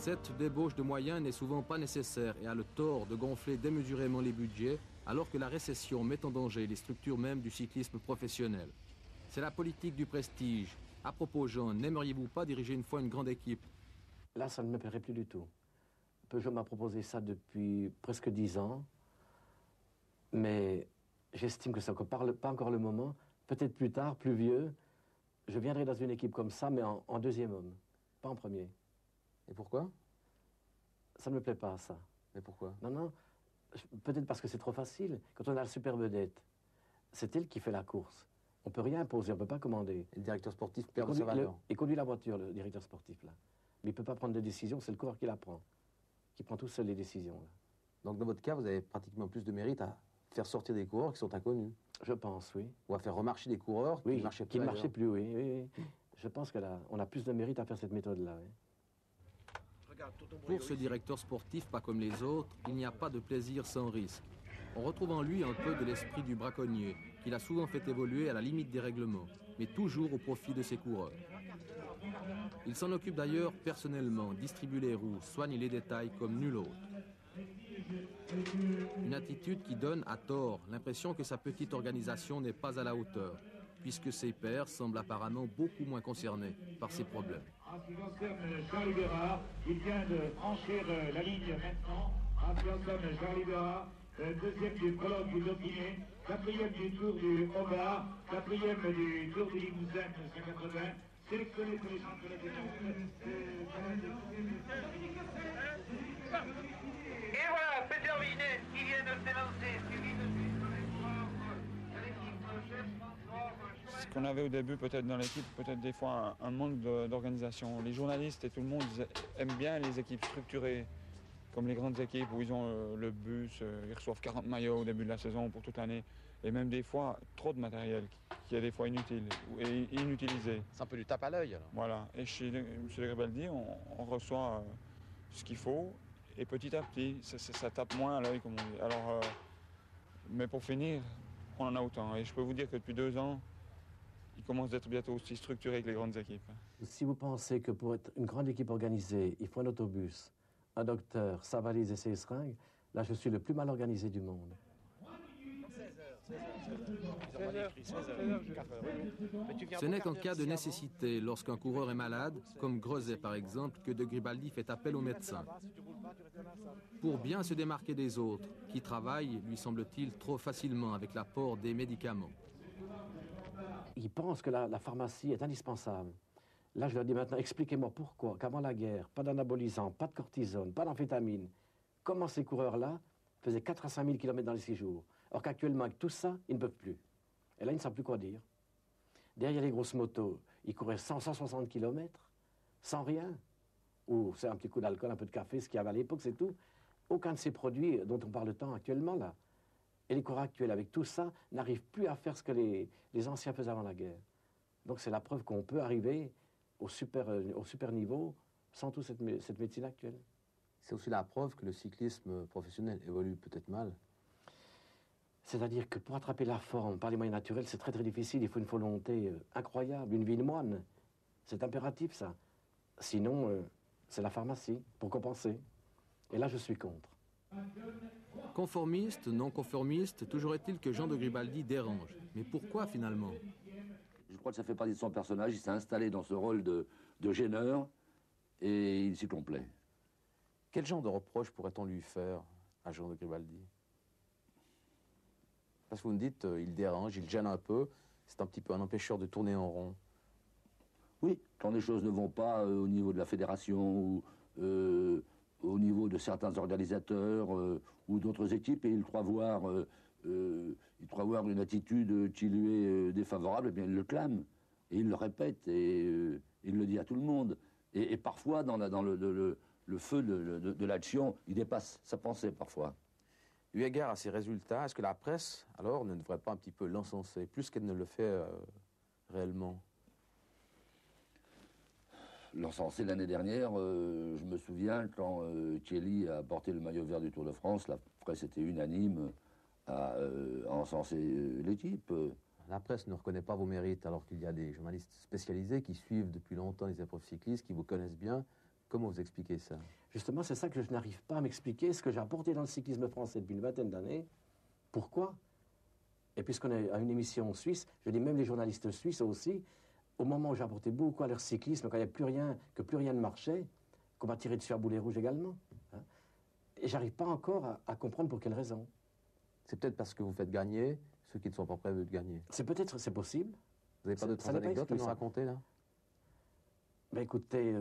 Cette débauche de moyens n'est souvent pas nécessaire et a le tort de gonfler démesurément les budgets alors que la récession met en danger les structures mêmes du cyclisme professionnel. C'est la politique du prestige. À propos, Jean, n'aimeriez-vous pas diriger une fois une grande équipe? Là, ça ne me plairait plus du tout. Peugeot m'a proposé ça depuis presque 10 ans, mais j'estime que ça n'est pas encore le moment. Peut-être plus tard, plus vieux, je viendrai dans une équipe comme ça, mais en deuxième homme, pas en premier. Et pourquoi? Ça ne me plaît pas, ça. Mais pourquoi? Non, peut-être parce que c'est trop facile. Quand on a la super vedette, c'est elle qui fait la course. On ne peut rien imposer, on ne peut pas commander. Et le directeur sportif perd sa valeur. Il conduit la voiture, le directeur sportif, là. Mais il ne peut pas prendre de décision, c'est le coureur qui la prend. Qui prend tout seul les décisions, là. Donc dans votre cas, vous avez pratiquement plus de mérite à faire sortir des coureurs qui sont inconnus. Je pense, oui. Ou à faire remarcher des coureurs qui ne marchaient plus, oui. Je pense qu'on a plus de mérite à faire cette méthode-là, oui. Pour ce directeur sportif, pas comme les autres, il n'y a pas de plaisir sans risque. On retrouve en lui un peu de l'esprit du braconnier, qu'il a souvent fait évoluer à la limite des règlements, mais toujours au profit de ses coureurs. Il s'en occupe d'ailleurs personnellement, distribue les roues, soigne les détails comme nul autre. Une attitude qui donne, à tort, l'impression que sa petite organisation n'est pas à la hauteur, puisque ses pairs semblent apparemment beaucoup moins concernés par ces problèmes. En ce qui concerne Charles Bérard, il vient de franchir la ligne maintenant. En ce qui concerne Charles Bérard, deuxième du prologue du Dauphiné, quatrième du Tour du Hobart, quatrième du Tour du Limousin 1980, sélectionné pour les championnats du monde. Et voilà, c'est terminé, qui vient de s'élancer, suivi de suite de l'équipe chef François. Ce qu'on avait au début peut-être dans l'équipe, peut-être des fois un manque d'organisation. Les journalistes et tout le monde aiment bien les équipes structurées, comme les grandes équipes où ils ont le bus, ils reçoivent 40 maillots au début de la saison pour toute l'année. Et même des fois, trop de matériel qui est des fois inutile et inutilisé. C'est un peu du tape à l'œil alors. Voilà, et chez M. de Gribaldi, on reçoit ce qu'il faut et petit à petit, ça tape moins à l'œil comme on dit. Alors, mais pour finir, on en a autant. Et je peux vous dire que depuis 2 ans, il commence d'être bientôt aussi structuré que les grandes équipes. Si vous pensez que pour être une grande équipe organisée, il faut un autobus, un docteur, sa valise et ses seringues, là je suis le plus mal organisé du monde. 16 heures. Ce n'est qu'en cas de nécessité, lorsqu'un coureur est malade, comme Grosset par exemple, que de Gribaldi fait appel au médecin. Pour bien se démarquer des autres, qui travaillent, lui semble-t-il, trop facilement avec l'apport des médicaments. Ils pensent que la pharmacie est indispensable. Là, je leur dis maintenant, expliquez-moi pourquoi, qu'avant la guerre, pas d'anabolisant, pas de cortisone, pas d'amphétamine, comment ces coureurs-là faisaient 4 à 5 000 km dans les 6 jours. Or qu'actuellement, avec tout ça, ils ne peuvent plus. Et là, ils ne savent plus quoi dire. Derrière les grosses motos, ils couraient 100, 160 km, sans rien. Ou c'est un petit coup d'alcool, un peu de café, ce qu'il y avait à l'époque, c'est tout. Aucun de ces produits dont on parle tant actuellement, là, et les coureurs actuels, avec tout ça, n'arrivent plus à faire ce que les anciens faisaient avant la guerre. Donc c'est la preuve qu'on peut arriver au super niveau sans toute cette médecine actuelle. C'est aussi la preuve que le cyclisme professionnel évolue peut-être mal. C'est-à-dire que pour attraper la forme par les moyens naturels, c'est très très difficile. Il faut une volonté incroyable, une vie de moine. C'est impératif, ça. Sinon, c'est la pharmacie, pour compenser. Et là, je suis contre. Conformiste, non conformiste, toujours est-il que Jean de Gribaldi dérange. Mais pourquoi finalement? Je crois que ça fait partie de son personnage. Il s'est installé dans ce rôle de gêneur et il s'y complaît. Quel genre de reproche pourrait-on lui faire à Jean de Gribaldi? Parce que vous me dites, il dérange, il gêne un peu, c'est un petit peu un empêcheur de tourner en rond. Oui, quand les choses ne vont pas au niveau de la fédération ou au niveau de certains organisateurs ou d'autres équipes, et il croit voir une attitude qui lui est défavorable, eh bien il le clame, et il le répète, et il le dit à tout le monde. Et parfois, dans le feu de l'action, il dépasse sa pensée parfois. Eu égard à ces résultats, est-ce que la presse, alors, ne devrait pas un petit peu l'encenser, plus qu'elle ne le fait réellement? L'encenser l'année dernière, je me souviens, quand Kelly a porté le maillot vert du Tour de France, la presse était unanime à encenser l'équipe. La presse ne reconnaît pas vos mérites, alors qu'il y a des journalistes spécialisés qui suivent depuis longtemps les épreuves cyclistes, qui vous connaissent bien. Comment vous expliquez ça? Justement, c'est ça que je n'arrive pas à m'expliquer, ce que j'ai apporté dans le cyclisme français depuis une vingtaine d'années. Pourquoi? Et puisqu'on est à une émission suisse, je dis même les journalistes suisses aussi, au moment où j'ai apporté beaucoup à leur cyclisme, quand il n'y avait plus rien, que plus rien ne marchait, qu'on m'a tiré dessus à boulet rouge également. Hein, et j'arrive pas encore à comprendre pour quelle raison. C'est peut-être parce que vous faites gagner ceux qui ne sont pas prêts de gagner. C'est peut-être, c'est possible. Vous n'avez pas d'autres anecdotes à nous raconter, là? Ben écoutez,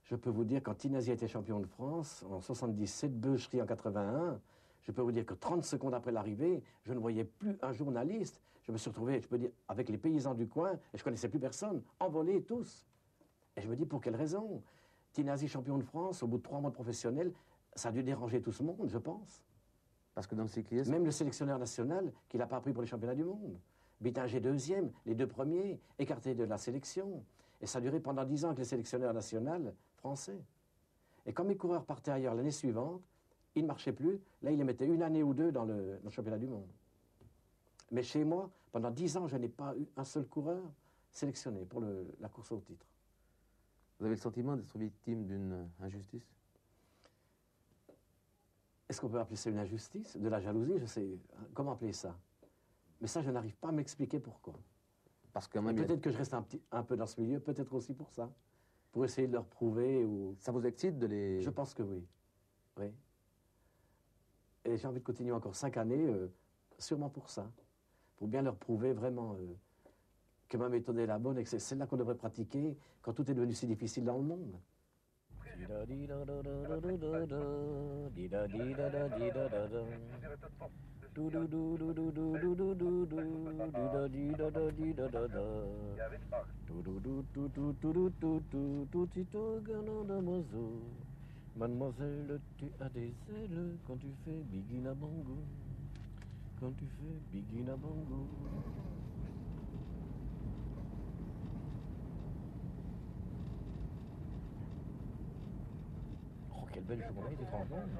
je peux vous dire, quand Tinasy était champion de France, en 77, Beuchery en 81, je peux vous dire que 30 secondes après l'arrivée, je ne voyais plus un journaliste. Je me suis retrouvé, je peux dire, avec les paysans du coin, et je ne connaissais plus personne, envolés tous. Et je me dis, pour quelle raison? Tinasy champion de France, au bout de 3 mois de professionnel, ça a dû déranger tout ce monde, je pense. Parce que dans le cyclisme... Même le sélectionneur national, qui l'a pas pris pour les championnats du monde. Bittinger deuxième, les 2 premiers, écartés de la sélection. Et ça a duré pendant 10 ans avec les sélectionneurs nationaux français. Et quand mes coureurs partaient ailleurs l'année suivante, ils ne marchaient plus. Là, ils les mettaient 1 année ou 2 dans le championnat du monde. Mais chez moi, pendant 10 ans, je n'ai pas eu un seul coureur sélectionné pour la course au titre. Vous avez le sentiment d'être victime d'une injustice? Est-ce qu'on peut appeler ça une injustice? De la jalousie? Je sais. Comment appeler ça? Mais ça, je n'arrive pas à m'expliquer pourquoi. Parce que même peut-être que je reste un peu dans ce milieu, peut-être aussi pour ça. Pour essayer de leur prouver ou... Ça vous excite de les... Je pense que oui. Oui. Et j'ai envie de continuer encore 5 années, sûrement pour ça. Pour bien leur prouver vraiment que ma méthode est la bonne et que c'est celle-là qu'on devrait pratiquer quand tout est devenu si difficile dans le monde. Mademoiselle, tu as des ailes quand tu fais Biguina Bango. Quand tu fais Biguina Bango. Oh, quelle belle journée, tu te rends compte?